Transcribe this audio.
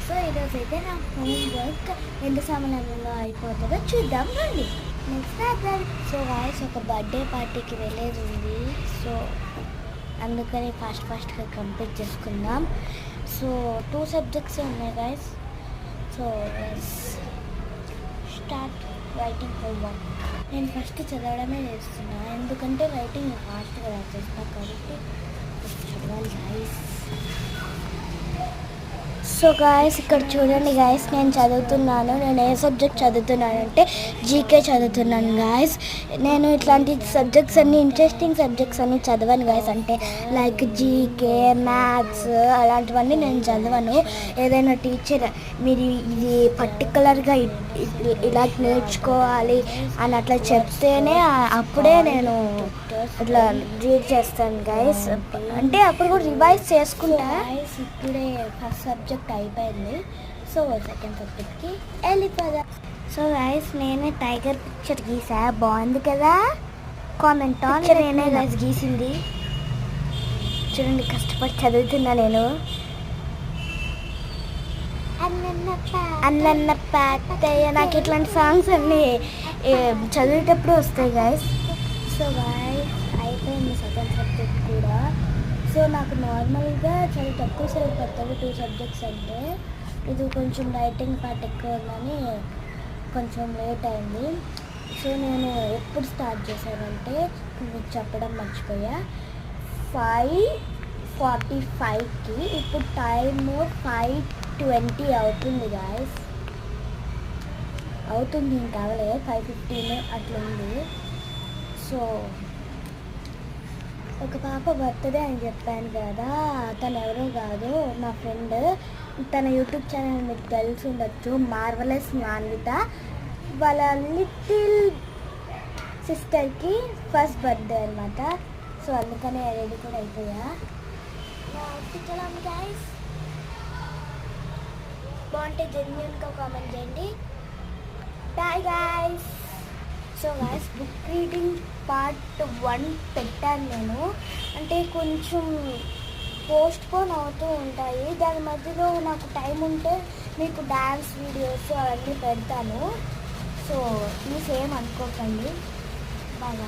So ఈరోజు అయితే నా హోంవర్క్ ఎంత సమయంలో అయిపోతుందో చూద్దాం రండి. నెక్స్ట్ సో గాయస్ ఒక బర్త్డే పార్టీకి వెళ్ళేది ఉంది. సో అందుకని ఫాస్ట్గా కంప్లీట్ చేసుకుందాం. సో 2 సబ్జెక్ట్స్ ఉన్నాయి guys. So start writing homework. నేను ఫస్ట్ చదవడమే చేస్తున్నా, ఎందుకంటే రైటింగ్ ఫాస్ట్గా రాసేస్తా కాబట్టి చదవాలి గాయస్. సో గాయస్ ఇక్కడ చూడండి గాయస్, నేను చదువుతున్నాను. నేను ఏ సబ్జెక్ట్ చదువుతున్నానంటే జీకే చదువుతున్నాను గాయస్. నేను ఇట్లాంటి సబ్జెక్ట్స్ అన్ని ఇంట్రెస్టింగ్ సబ్జెక్ట్స్ అన్ని చదవను గాయస్. అంటే లైక్ జీకే, మ్యాథ్స్ అలాంటివన్నీ నేను చదవను. ఏదైనా టీచర్ మీరు ఇది పర్టికులర్గా ఇలా నేర్చుకోవాలి అని అట్లా చెప్తేనే అప్పుడే నేను ఇట్లా రీడ్ చేస్తాను గాయస్. అంటే అప్పుడు కూడా రివైజ్ చేసుకుంటా గాయస్. ఇప్పుడే ఫస్ట్ సబ్జెక్ట్ అయిపోయింది. సో సెకండ్ సబ్జెక్ట్కి వెళ్ళిపోదా. సో గాయస్ నేనే టైగర్ పిక్చర్ గీసా, బాగుంది కదా. Comment on. నేనే గాయస్ గీసింది. చూడండి కష్టపడి చదువుతున్నా నేను. అన్నన్న పాతయ్య, నాకు ఇట్లాంటి సాంగ్స్ అన్నీ చదివేటప్పుడు వస్తాయి గాయస్. సో గాయస్ అయిపోయింది సెకండ్ సబ్జెక్ట్ కూడా. సో నాకు నార్మల్గా చాలా తక్కువ సేపు పడుతుంది 2 సబ్జెక్ట్స్ అంటే. ఇది కొంచెం రైటింగ్ పార్ట్ ఎక్కువ ఉందని కొంచెం లేట్ అయింది. సో నేను ఎప్పుడు స్టార్ట్ చేశానంటే మీకు చెప్పడం మర్చిపోయా, 5:45కి. ఇప్పుడు టైము 5:20 అవుతుంది గాయస్. అవుతుంది ఇంకా అవలే 5:15 అట్లా ఉంది. సో ఒక పాప బర్త్డే అని చెప్పాను కదా, తను ఎవరో కాదు నా ఫ్రెండ్. తన యూట్యూబ్ ఛానల్ మీకు తెలిసి ఉండొచ్చు, మార్వలస్ మాన్విత. వాళ్ళ లిటిల్ సిస్టర్కి ఫస్ట్ బర్త్డే అనమాట. సో అందుకనే రెడీ కూడా అయిపోయా. గైస్ బాగుంటే జెన్యూన్గా కామెంట్ చేయండి. Bye guys. So guys book reading part 1 పెట్టాను నేను. అంటే కొంచెం పోస్ట్పోన్ అవుతూ ఉంటాయి. దాని మధ్యలో నాకు టైం ఉంటే మీకు డ్యాన్స్ వీడియోస్ అవన్నీ పెడతాను. సో ప్లీజ్ ఏం అనుకోకండి. బాగా